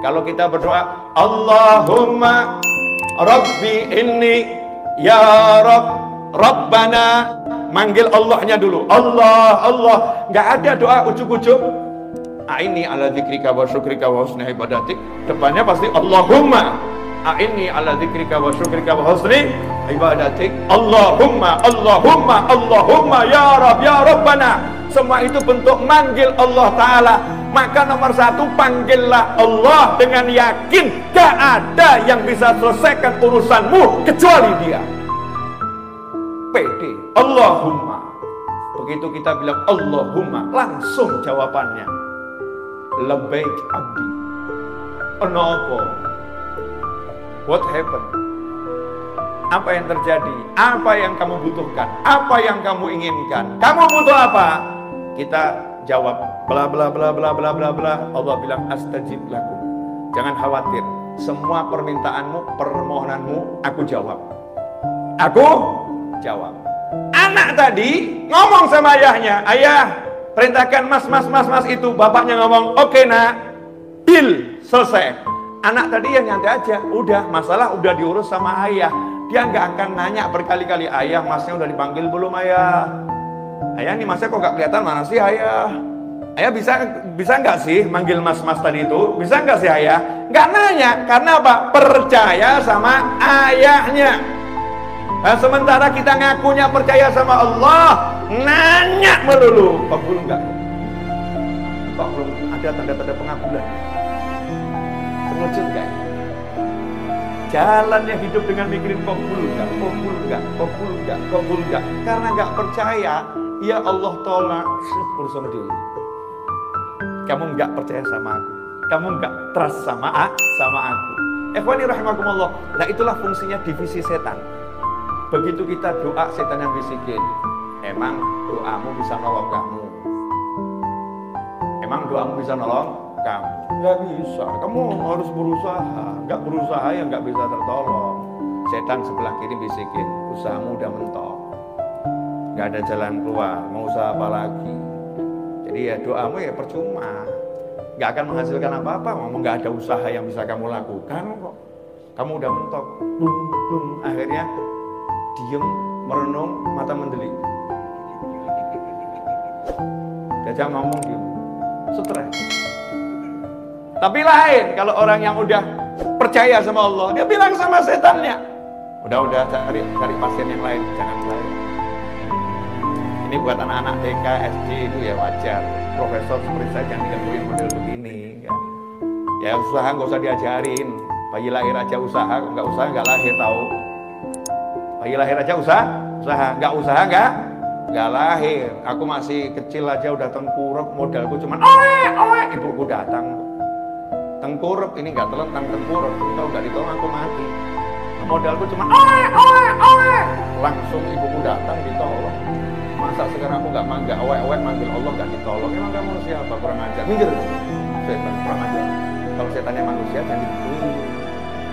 Kalau kita berdoa, Allahumma Rabbi inni ya Rabbana, manggil Allahnya dulu. Allah, Allah. Nggak ada doa ujuk-ujuk A'inni ala dzikrika wa syukrika wa husni ibadatik. Depannya pasti Allahumma A'inni ala dzikrika wa syukrika wa husni ibadatik. Allahumma, Allahumma, Allahumma ya Rabb, ya Rabbana. Semua itu bentuk manggil Allah Ta'ala. Maka nomor satu, panggillah Allah dengan yakin. Gak ada yang bisa selesaikan urusanmu kecuali Dia. Pede. Allahumma. Begitu kita bilang Allahumma, langsung jawabannya, labbaik abdi. Kenapa? What happened? Apa yang terjadi? Apa yang kamu butuhkan? Apa yang kamu inginkan? Kamu butuh apa? Kita jawab bla bla bla bla bla bla bla. Allah bilang astajib lakum. Jangan khawatir, semua permintaanmu, permohonanmu aku jawab. Aku jawab. Anak tadi ngomong sama ayahnya, ayah perintahkan mas itu. Bapaknya ngomong, oke nak, deal, selesai. Anak tadi yang nyantai aja, udah masalah udah diurus sama ayah. Dia nggak akan nanya berkali-kali, ayah masnya udah dipanggil belum ayah? Ayah nih masnya kok gak kelihatan, mana sih ayah? Ayah bisa nggak sih manggil mas tadi itu? Bisa nggak sih ayah? Nggak nanya, karena apa? Percaya sama ayahnya. Nah, sementara kita ngakunya percaya sama Allah, nanya melulu, kabul nggak? Kok belum ada tanda-tanda pengabulan? Terwujud nggak? Jalannya hidup dengan mikirin kabul nggak, kabul nggak, kabul nggak, kabul nggak. Karena nggak percaya, ya Allah tolak urusan diri. Kamu nggak percaya sama aku, kamu nggak trust sama aku. Ikhwani rahimakumullah. Nah itulah fungsinya divisi setan. Begitu kita doa, setan yang bisikin, emang doamu bisa nolong kamu? Emang doamu bisa nolong kamu? Nggak bisa, kamu harus berusaha. Nggak berusaha ya nggak bisa tertolong. Setan sebelah kiri bisikin, usahamu udah mentok, nggak ada jalan keluar, mau usaha apa lagi? Jadi ya doamu ya percuma, nggak akan menghasilkan apa-apa. Ngomong nggak ada usaha yang bisa kamu lakukan kok. Kamu udah mentok, akhirnya diem, merenung, mata mendelik. Diajak ngomong diem, stres. Tapi lain kalau orang yang udah percaya sama Allah, dia bilang sama setannya, udah cari pasien yang lain, jangan saya. Ini buat anak-anak TK, SD itu ya wajar. Profesor seperti saya jangan digangguin model begini. Ya usaha nggak usah diajarin. Bayi lahir aja usaha, nggak usaha nggak lahir tahu. Bayi lahir aja usaha, nggak nggak lahir. Aku masih kecil aja udah tengkurap, modalku cuman oe, ibuku datang. Tengkurap ini nggak telentang tengkurap, kalau nggak ditolong aku mati. Modalku cuman oe, langsung ibuku datang ditolong. Masa sekarang aku nggak oe manggil Allah nggak ditolong? Emang kamu siapa? Kurang ajar. Minggir, setan kurang ajar. Kalau setannya manusia jadi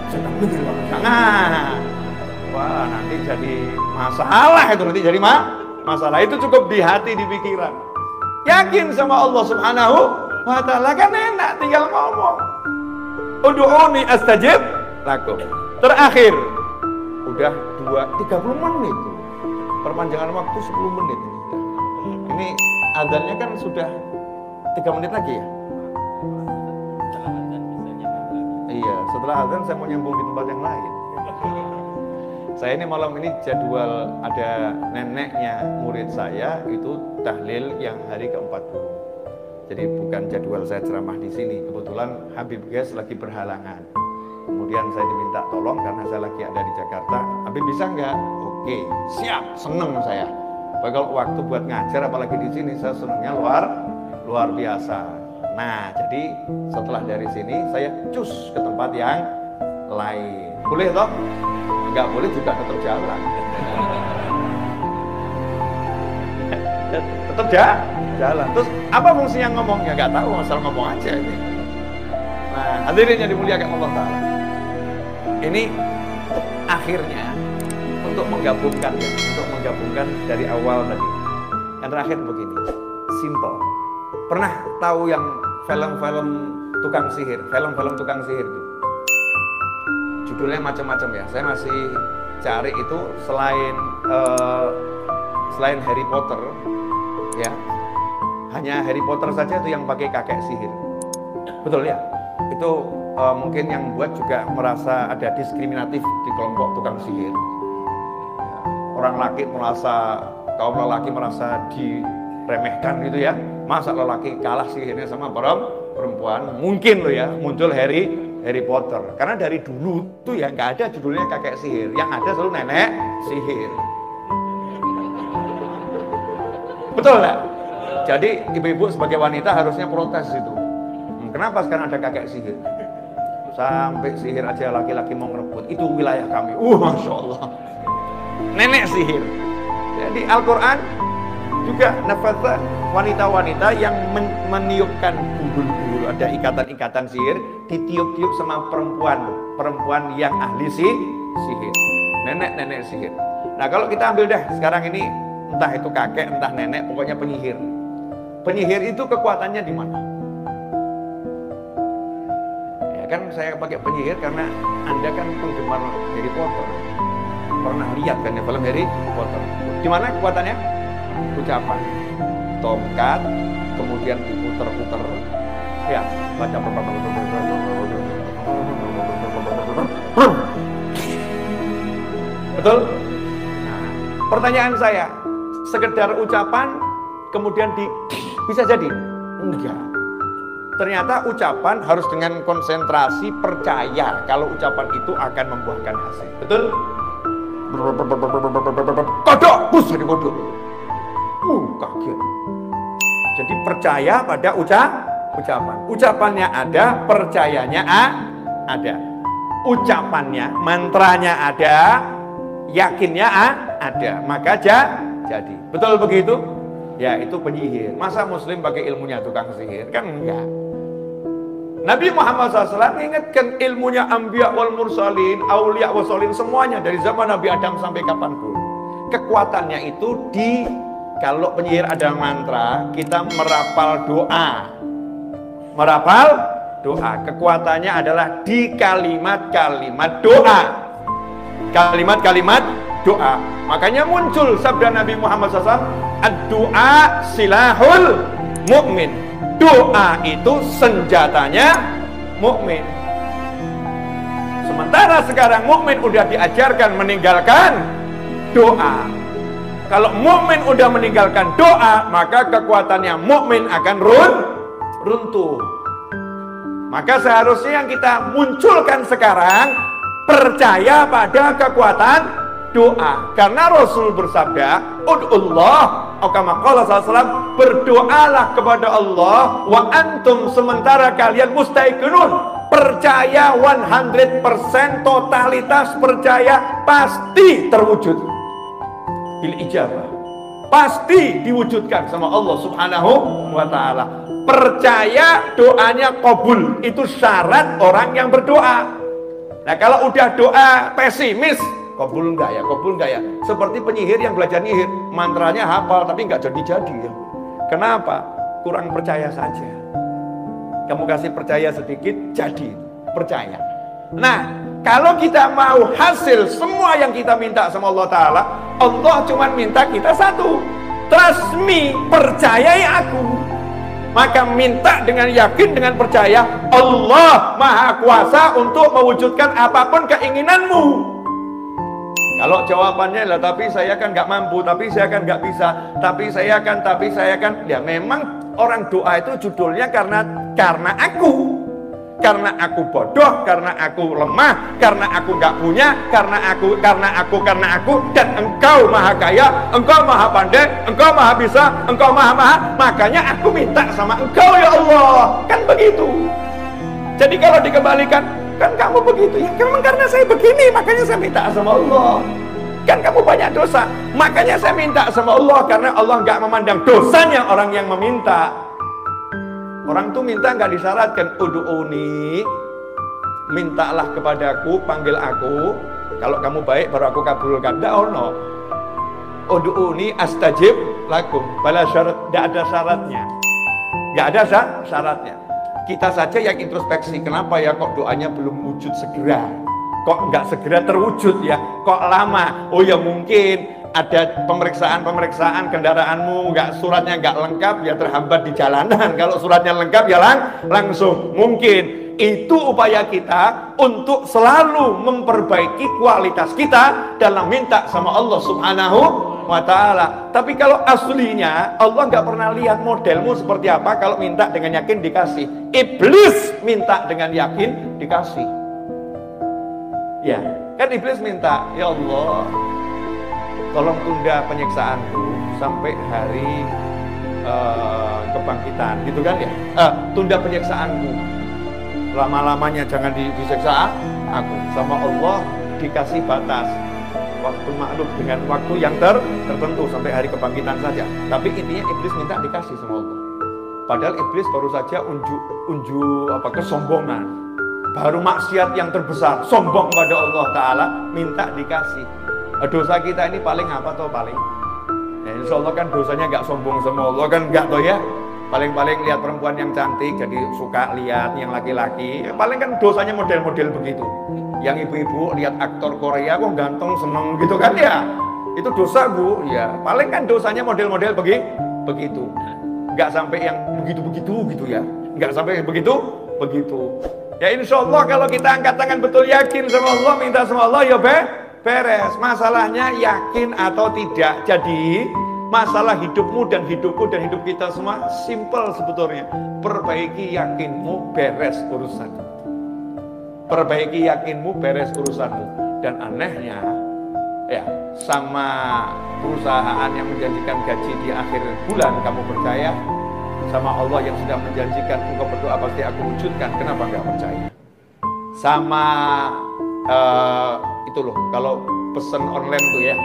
setan minggir banget. Nah, wah nanti jadi masalah itu, nanti jadi masalah itu. Cukup di hati, di pikiran. Yakin sama Allah Subhanahu wa Ta'ala, kan enak tinggal ngomong. Ud'uni astajib lakum. Terakhir udah 30 menit. Perpanjangan waktu 10 menit. Ini azannya kan sudah 3 menit lagi ya. Iya, setelah azan saya mau nyambung di tempat yang lain. Saya ini malam ini jadwal, ada neneknya murid saya itu tahlil yang hari ke-40. Jadi bukan jadwal saya ceramah di sini. Kebetulan Habib Gas lagi berhalangan. Kemudian saya diminta tolong karena saya lagi ada di Jakarta. Habib bisa nggak? Oke, siap, seneng saya. Kalau waktu buat ngajar apalagi di sini saya senengnya luar biasa. Nah, jadi setelah dari sini saya cus ke tempat yang lain. Boleh toh? Nggak boleh juga tetap jalan. Tetap jalan. Terus apa fungsinya ngomong? Ya nggak tahu, asal ngomong aja ini. Nah, hadirin yang dimuliakan Allah Ta'ala. Ini akhirnya untuk menggabungkan dari awal tadi. Yang terakhir begini, simple. Pernah tahu yang film-film tukang sihir, film-film tukang sihir itu. Judulnya macam-macam ya. Saya masih cari itu selain Harry Potter, ya. Hanya Harry Potter saja itu yang pakai kakek sihir. Betul ya? Itu mungkin yang buat juga merasa ada diskriminatif di kelompok tukang sihir. Orang kaum lelaki merasa diremehkan gitu ya. Masa lelaki kalah sihirnya sama perempuan? Mungkin loh ya, muncul Harry Potter. Karena dari dulu tuh ya nggak ada judulnya kakek sihir. Yang ada selalu nenek sihir. Betul nggak? Jadi ibu-ibu sebagai wanita harusnya protes itu. Kenapa sekarang ada kakek sihir? Sampai sihir aja laki-laki mau ngerebut. Itu wilayah kami. Masya Allah. Nenek sihir. Jadi Al-Quran juga nafasa wanita-wanita yang meniupkan bubul-bubul, ada ikatan-ikatan sihir, ditiup-tiup sama perempuan yang ahli sihir. Nenek-nenek sihir. Nah kalau kita ambil dah sekarang ini, entah itu kakek, entah nenek, pokoknya penyihir. Penyihir itu kekuatannya di mana? Ya kan saya pakai penyihir karena Anda kan penggemar Harry Potter. Pernah lihat kan ya film Harry Potter. Di mana kekuatannya? Ucapan. Tongkat, kemudian diputer-puter. Ya, baca betul? Nah, pertanyaan saya, sekedar ucapan kemudian bisa jadi? Enggak. Ternyata ucapan harus dengan konsentrasi, percaya kalau ucapan itu akan membuahkan hasil. Betul? Kodok, bus jadi kodok. Kaget. Jadi percaya pada ucapan. Ucapannya ada, percayanya ada. Ucapannya, mantranya ada, yakinnya ada. Maka jadi. Betul begitu? Ya itu penyihir. Masa muslim pakai ilmunya tukang sihir? Kan enggak. Nabi Muhammad SAW mengingatkan ilmunya anbiya wal mursalin, aulia wal solin, semuanya dari zaman Nabi Adam sampai kapanpun. Kekuatannya itu kalau penyihir ada mantra, kita merapal doa. Merapal doa. Kekuatannya adalah di kalimat-kalimat doa. Kalimat-kalimat doa. Makanya muncul sabda Nabi Muhammad SAW, ad-doa silahul mu'min. Doa itu senjatanya mukmin. Sementara sekarang mukmin udah diajarkan meninggalkan doa. Kalau mukmin udah meninggalkan doa, maka kekuatannya mukmin akan runtuh. Maka seharusnya yang kita munculkan sekarang percaya pada kekuatan doa. Karena Rasul bersabda, ud'ullah, kama qala sallallahu, berdoalah kepada Allah wa antum, sementara kalian mustaiqinun, percaya 100%, totalitas percaya pasti terwujud bil ijabah, pasti diwujudkan sama Allah Subhanahu wa ta'ala. Percaya doanya qabul, itu syarat orang yang berdoa. Nah kalau udah doa pesimis, kabul enggak ya, kabul enggak ya. Seperti penyihir yang belajar nyihir, mantranya hafal tapi enggak jadi-jadi ya. Kenapa? Kurang percaya saja. Kamu kasih percaya sedikit, jadi percaya. Nah, kalau kita mau hasil semua yang kita minta sama Allah Ta'ala, Allah cuma minta kita satu, trust me, percayai aku. Maka minta dengan yakin, dengan percaya, Allah Maha Kuasa untuk mewujudkan apapun keinginanmu. Kalau jawabannya lah, tapi saya kan nggak mampu, tapi saya kan nggak bisa, tapi saya kan, ya memang orang doa itu judulnya karena aku bodoh, karena aku lemah, karena aku nggak punya, karena aku, dan engkau maha kaya, engkau maha pandai, engkau maha bisa, engkau maha, makanya aku minta sama engkau ya Allah, kan begitu. Jadi kalau dikembalikan, kan kamu begitu ya, memang karena saya begini makanya saya minta sama Allah. Kan kamu banyak dosa, makanya saya minta sama Allah, karena Allah nggak memandang dosanya orang yang meminta. Orang tuh minta nggak disyaratkan, ud'uni, mintalah kepadaku, panggil aku, kalau kamu baik baru aku kabulkan. Nggak ono. Ud'uni astajib lakum, bala syarat, nggak ada syaratnya, nggak ada syaratnya. kita saja yang introspeksi, kenapa ya kok doanya belum wujud segera? Kok nggak segera terwujud ya? Kok lama? Oh ya mungkin ada pemeriksaan kendaraanmu, suratnya nggak lengkap ya terhambat di jalanan. Kalau suratnya lengkap ya langsung. Mungkin itu upaya kita untuk selalu memperbaiki kualitas kita dalam minta sama Allah Subhanahu wa ta'ala. Tapi kalau aslinya Allah nggak pernah lihat modelmu seperti apa. Kalau minta dengan yakin dikasih. Iblis minta dengan yakin dikasih. Ya, kan iblis minta, ya Allah, tolong tunda penyiksaanku sampai hari kebangkitan, gitu kan ya? Tunda penyiksaanku, lama-lamanya jangan disiksa aku. Sama Allah dikasih batas waktu maklum dengan waktu yang tertentu sampai hari kebangkitan saja. Tapi intinya iblis minta dikasih sama Allah. Padahal iblis baru saja unjuk kesombongan, baru maksiat yang terbesar, sombong pada Allah Ta'ala, minta dikasih. Dosa kita ini paling apa toh paling? Ya, insya Allah kan dosanya nggak sombong sama Allah kan nggak toh ya. Paling-paling lihat perempuan yang cantik jadi suka lihat yang laki-laki. Paling kan dosanya model-model begitu. Yang ibu-ibu lihat aktor Korea kok ganteng seneng gitu kan ya. Itu dosa bu. Ya paling kan dosanya model-model begitu. Nggak sampai yang begitu-begitu gitu ya. Nggak sampai begitu. Ya insya Allah kalau kita angkat tangan betul yakin sama Allah, minta sama Allah ya beres. Masalahnya yakin atau tidak. Jadi masalah hidupmu dan hidupku dan hidup kita semua simple sebetulnya. Perbaiki yakinmu, beres urusan. Perbaiki yakinmu, beres urusanmu. Dan anehnya ya, sama perusahaan yang menjanjikan gaji di akhir bulan kamu percaya, sama Allah yang sudah menjanjikan engkau berdoa pasti aku wujudkan, kenapa nggak percaya? Sama itu loh, kalau pesan online tuh ya,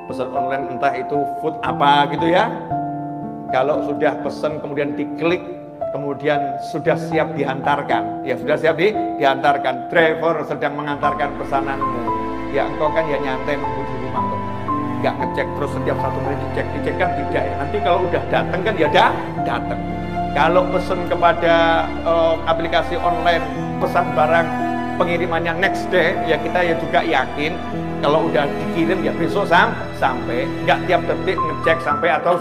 pesan online entah itu food apa gitu ya, kalau sudah pesan kemudian diklik, kemudian sudah siap dihantarkan, ya sudah siap dihantarkan, driver sedang mengantarkan pesananmu, ya engkau kan ya nyantai nunggu di rumah tuh, nggak ngecek terus setiap 1 menit dicek kan tidak ya. Nanti kalau udah datang kan ya datang. Kalau pesan kepada aplikasi online pesan barang pengirimannya next day, ya kita ya juga yakin kalau udah dikirim ya besok sampai. Nggak tiap detik ngecek sampai atau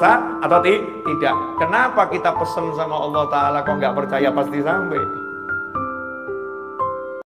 tidak. Kenapa kita pesan sama Allah Ta'ala kok nggak percaya pasti sampai?